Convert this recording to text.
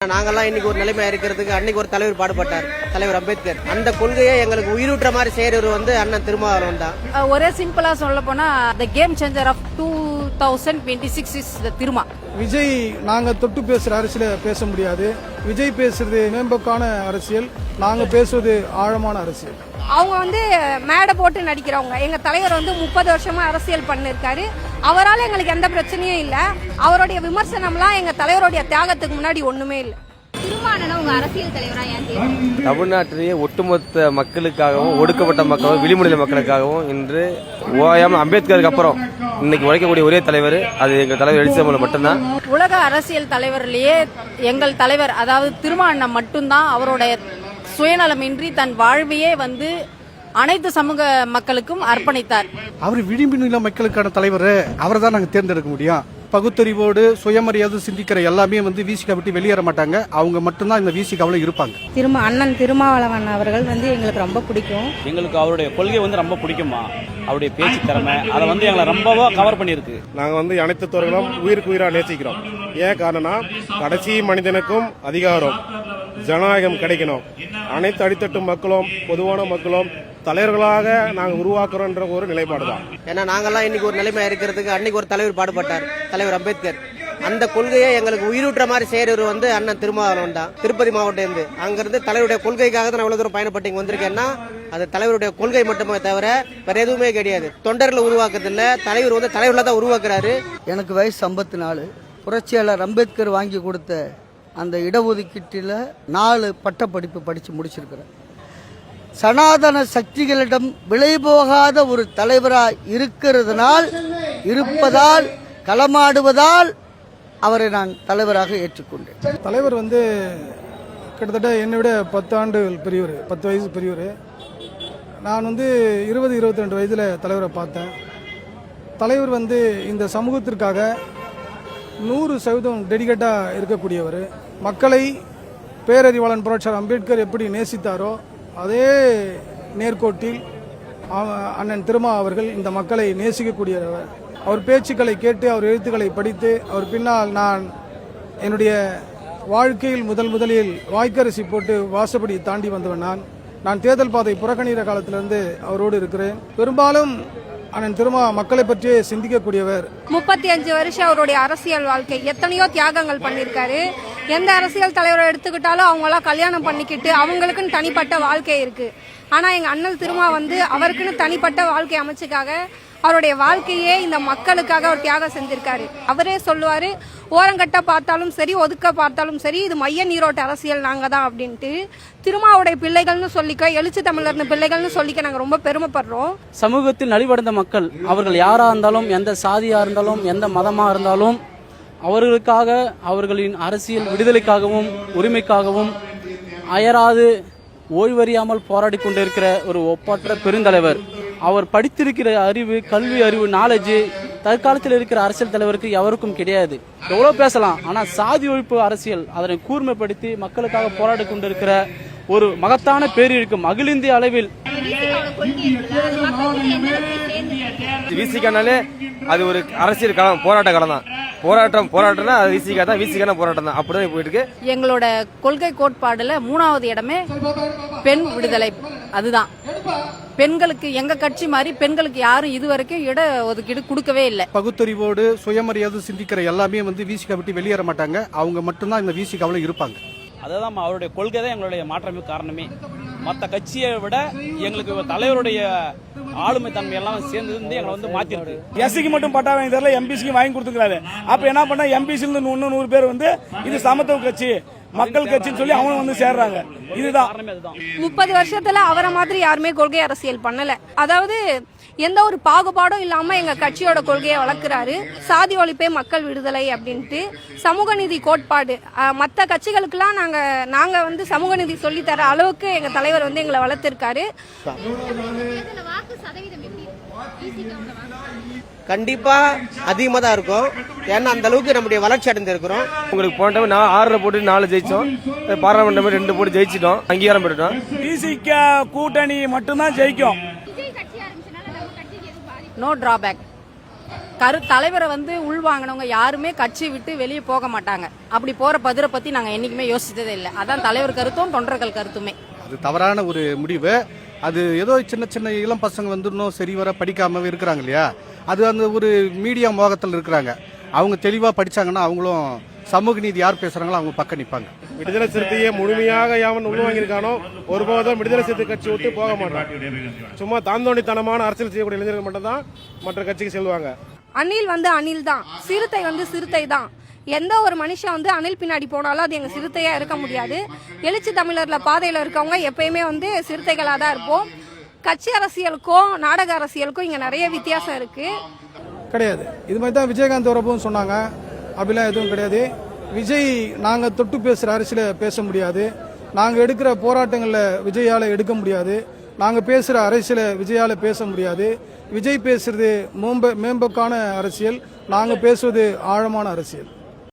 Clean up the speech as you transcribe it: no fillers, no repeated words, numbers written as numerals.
நாங்கெல்லாம் இன்னைக்கு ஒரு நிலைமை இருக்கிறதுக்கு அன்னைக்கு ஒரு தலைவர் பாடுபட்டார், தலைவர் அம்பேத்கர். அந்த கொள்கையை எங்களுக்கு உயிரூற்ற மாதிரி செய்யறவர் வந்து அண்ணன் திருமாவளவன் தான். ஒரே சிம்பிளா சொல்ல போனா the game changer of 2026 is the Thiruma. Vijay நாங்க தொட்டு பேசுற அரசியல பேச முடியாது. விஜய் பேசுறது மேம்போக்கான அரசியல், நாங்க பேசுவது ஆழமான அரசியல். அவங்க வந்து மேடை போட்டு நடிக்கிறவங்க. எங்க தலைவர் வந்து 30 வருஷமா அரசியல் பண்ணிருக்காரு. அவரால் எங்களுக்கு எந்த பிரச்சனையும் இல்ல. அவருடைய விமர்சனம்லாம் எங்க தலைவருடைய தியாகத்துக்கு முன்னாடி ஒண்ணுமே இல்ல. தமிழ்நாட்டிலேயே ஒட்டுமொத்த மக்களுக்காகவும் ஒடுக்கப்பட்ட மக்களும் விளிம்புநிலை மக்களுக்காகவும் இன்று ஓயாம அம்பேத்கருக்கு அப்புறம் இன்னைக்கு உழைக்கக்கூடிய ஒரே தலைவர் அது எங்க தலைவர் எழுச்சியம்மன் மட்டும்தான். உலக அரசியல் தலைவர்லயே எங்கள் தலைவர் அதாவது திருமா அண்ணன் மட்டும்தான் அவருடைய சுயநலமின்றி தன் வாழ்வையே வந்து அனைத்து சமூக மக்களுக்கும் அர்ப்பணித்தார். அவர் விளிம்புநிலை மக்களுக்கான தலைவர், அவரை தான் நாங்க தேர்ந்தெடுக்க முடியும். பகுத்தறிவோடு சுயமரியாதை சிந்திக்கிற எல்லாமே வந்து விசிகா விட்டு வெளியேற மாட்டாங்க. அவங்க மட்டும்தான் இந்த விசிகாவில் இருப்பாங்க. அண்ணன் திருமாவளவன் அவர்கள் வந்து எங்களுக்கு ரொம்ப பிடிக்கும். எங்களுக்கு அவருடைய கொள்கை வந்து ரொம்ப பிடிக்குமா, அவருடைய பேச்சு திறமை அதை வந்து எங்களை ரொம்பவோ கவர் பண்ணியிருக்கு. நாங்கள் வந்து அனைத்து துறைகளும் உயிருக்கு உயிராக நேசிக்கிறோம். ஏன் காரணம்னா கடைசி மனிதனுக்கும் அதிகாரம் ஜனநாயகம் கிடைக்கணும். அனைத்து அடித்தட்டு மக்களும் பொதுவான மக்களும் தலைவர்களாக நாங்கள் உருவாக்குறோன்ற ஒரு நிலைப்பாடு தான். ஏன்னா நாங்கெல்லாம் இன்னைக்கு ஒரு நிலைமை இருக்கிறதுக்கு அன்னைக்கு ஒரு தலைவர் பாடுபட்டார், தலைவர் அம்பேத்கர். அந்த கொள்கையை எங்களுக்கு உயிரூற்ற மாதிரி செய்யறவர் வந்து அண்ணன் திருமாவளவன் தான். திருப்பதி மாவட்டம் இருந்து அங்கிருந்து தலைவருடைய கொள்கைக்காக தான் இவ்வளவு தூரம் பயணப்பட்டு இங்க வந்திருக்கேன்னா அது தலைவருடைய கொள்கை மட்டுமே தவிர வேற எதுவுமே கிடையாது. தொண்டர்களை உருவாக்குறது இல்ல, தலைவர் வந்து தலைவர்ல தான் உருவாக்குறாரு. எனக்கு வயசு 54. புரட்சியாளர் அம்பேத்கர் வாங்கி கொடுத்த அந்த இடஒதுக்கீட்டில் 4 பட்டப்படிப்பு படித்து முடிச்சிருக்கிறேன். சனாதன சக்திகளிடம் விலை போகாத ஒரு தலைவராக இருப்பதால் களமாடுவதால் அவரை நான் தலைவராக ஏற்றுக்கொண்டேன். தலைவர் வந்து கிட்டத்தட்ட என்னை விட 10 ஆண்டுகள் பெரியவர், 10 வயசு பெரியவர். நான் வந்து 20-22 வயதில் தலைவரை பார்த்தேன். தலைவர் வந்து இந்த சமூகத்திற்காக 100% டெடிகேட்டாக இருக்கக்கூடியவர். மக்களை பேரறிவாளன் புரட்சியாளர் அம்பேத்கர் எப்படி நேசித்தாரோ அதே நேர்கோட்டில் அண்ணன் திருமா அவர்கள் இந்த மக்களை நேசிக்கக்கூடியவர். அவர் பேச்சுக்களை கேட்டு அவர் எழுத்துக்களை படித்து அவர் பின்னால் நான் என்னுடைய வாழ்க்கையில் முதலில் வாய்க்கரிசி போட்டு வாசப்படி தாண்டி வந்தவன். நான் தேர்தல் பாதை புறக்கணிகிற காலத்திலிருந்து அவரோடு இருக்கிறேன். பெரும்பாலும் அண்ணன் திருமா மக்களை பற்றியே சிந்திக்கக்கூடியவர். 35 வருஷம் அவருடைய அரசியல் வாழ்க்கை எத்தனையோ தியாகங்கள் பண்ணியிருக்காரு. எந்த அரசியல் தலைவரை எடுத்துக்கிட்டாலும் அவங்களாம் கல்யாணம் பண்ணிக்கிட்டு அவங்களுக்குன்னு தனிப்பட்ட வாழ்க்கை இருக்கு. ஆனா எங்க அண்ணல் திருமா வந்து அவருக்குன்னு தனிப்பட்ட வாழ்க்கை அமைச்சுக்காக அவருடைய வாழ்க்கையே இந்த மக்களுக்காக அவர் தியாகம் செஞ்சிருக்காரு. அவரே சொல்லுவாரு, ஓரங்கட்ட பார்த்தாலும் சரி ஒதுக்க பார்த்தாலும் சரி இது மைய நீரோட்ட அரசியல் நாங்க தான் அப்படின்ட்டு. திருமாவுடைய பிள்ளைகள்னு சொல்லிக்க, எழுச்சி தமிழர்னு பிள்ளைகள்னு சொல்லிக்க நாங்க ரொம்ப பெருமைப்படுறோம். சமூகத்தில் நலிவடைந்த மக்கள் அவர்கள் யாரா இருந்தாலும், எந்த சாதியா இருந்தாலும், எந்த மதமா இருந்தாலும் அவர்களுக்காக அவர்களின் அரசியல் விடுதலைக்காகவும் உரிமைக்காகவும் அயராது ஓய்வறியாமல் போராடி கொண்டிருக்கிற ஒரு ஒப்பற்ற பெருந்தலைவர். அவர் படித்திருக்கிற அறிவு, கல்வி அறிவு, நாலேஜ் தற்காலத்தில் இருக்கிற அரசியல் தலைவருக்கு எவருக்கும் கிடையாது. எவ்வளோ பேசலாம், ஆனால் சாதி ஒழிப்பு அரசியல் அதனை கூர்மைப்படுத்தி மக்களுக்காக போராடி கொண்டிருக்கிற ஒரு மகத்தான பேரிருக்கும் அகில இந்திய அளவில். விசிகானாலே அது ஒரு அரசியல் களம், போராட்ட களம் தான். போராட்டம்னா அது விசிகா தான், விசிகான போராட்டம் தான். அப்படிதான் போயிட்டு இருக்கு. எங்களோட கொள்கை கோட்பாடுல 3வது இடமே பெண் விடுதலை. அதுதான் பெண்களுக்கு எங்க கட்சி மாதிரி பெண்களுக்கு யாரும் இதுவரைக்கும் இட ஒதுக்கீடு கொடுக்கவே இல்லை. பகுத்தறிவோடு சுயமரியாதை சிந்திக்கிற எல்லாமே வந்து விசிகா விட்டு வெளியேற மாட்டாங்க. அவங்க மட்டும்தான் இந்த விசிகாவில் இருப்பாங்க. அதுதான் அவருடைய கொள்கை தான் எங்களுடைய மாற்றமே காரணமே. மற்ற கட்சியை விட எங்களுக்கு தலைவருடைய ஆளுமை தன்மை எல்லாம் சேர்ந்து எங்களை வந்து மாத்திருக்கு. எஸ்சிக்கு மட்டும் பட்டா வாங்கி தரல, எம்பிசிக்கு வாங்கி கொடுத்துக்கிறாரு. அப்ப என்ன பண்ணா எம்பிசில இருந்து 100 பேர் வந்து இது சமத்துவ கட்சி, மக்கள் கட்சின்னு சொல்லி அவங்க வந்து சேர்றாங்க. இதுதான் 30 வருஷத்துல அவரை மாதிரி யாருமே கொள்கை அரசியல் பண்ணல. அதாவது எந்த ஒரு பாகுபாடும் இல்லாம எங்க கட்சியோட கொள்கையை வளர்க்கிறாரு. சாதி ஒழிப்பே மக்கள் விடுதலை அப்படின்ட்டு சமூக நீதி கோட்பாடு. மற்ற கட்சிகளுக்கெல்லாம் நாங்க வந்து சமூக நீதி சொல்லி தர அளவுக்கு எங்க தலைவர் வந்து எங்களை வளர்த்திருக்காரு. கண்டிப்பா அதிகமா தான் இருக்கும். ஏன்னா அந்த அளவுக்கு நம்முடைய வளர்ச்சி அடைந்து இருக்கிறோம். உங்களுக்கு போன டைம் 6 போட்டு 4 ஜெயிச்சோம். பாராளுமன்ற 2 போட்டு ஜெயிச்சிட்டோம், அங்கீகாரம் பெற்றுட்டோம். விசிகா கூட்டணி மட்டும்தான் ஜெயிக்கும். No drawback. தலைவரை வந்து உள்வாங்கினவங்க யாருமே கட்சி விட்டு வெளியே போக மாட்டாங்க. அப்படி போற பதிரை பத்தி நாங்க என்னைக்குமே யோசிச்சதே இல்லை. அதான் தலைவர் கருத்தும் தொண்டர்கள் கருத்துமே. அது தவறான ஒரு முடிவு. அது ஏதோ சின்ன சின்ன இளம் பசங்க வந்து இன்னும் சரி வர படிக்காம இருக்கிறாங்க இல்லையா, அது அந்த ஒரு மீடியா மோகத்தில் இருக்கிறாங்க. அவங்க தெளிவா படிச்சாங்கன்னா அவங்களும் சமூக நீதி யார் பேசுறாங்களோ அவங்க பக்கம் நிற்பாங்க. விடுதலை சிறுத்தையை முழுமையாக யாவன் உள்வாங்கியிருக்கானோ ஒருபோதும் விடுதலை சிறுத்தை கட்சி விட்டு போக மாட்டான். சும்மா தாந்தோண்டித்தனமான அரசியல் செய்யக்கூடிய இளைஞர்கள் மட்டும்தான் மற்ற கட்சிக்கு செல்வாங்க. அணில் வந்து அணில் தான், சிறுத்தை வந்து சிறுத்தை தான். எந்த ஒரு மனுஷன் வந்து அணில் பின்னாடி போனாலும் அது எங்க சிறுத்தையா இருக்க முடியாது. எழுச்சி தமிழர்ல பாதையில இருக்கவங்க எப்பயுமே வந்து சிறுத்தைகளா தான் இருப்போம். கட்சி அரசியலுக்கும் நாடக அரசியலுக்கும் இங்க நிறைய வித்தியாசம் இருக்கு. கிடையாது. இது மாதிரி தான் விஜயகாந்த் வரப்போன்னு சொன்னாங்க. அப்படிலாம் எதுவும் கிடையாது. விஜய் நாங்கள் தொட்டு பேசுகிற அரசியலை பேச முடியாது. நாங்கள் எடுக்கிற போராட்டங்களில் விஜயால் எடுக்க முடியாது. நாங்கள் பேசுகிற அரசியலை விஜயால் பேச முடியாது. விஜய் பேசுறது மேம்போக்கான அரசியல், நாங்கள் பேசுவது ஆழமான அரசியல்.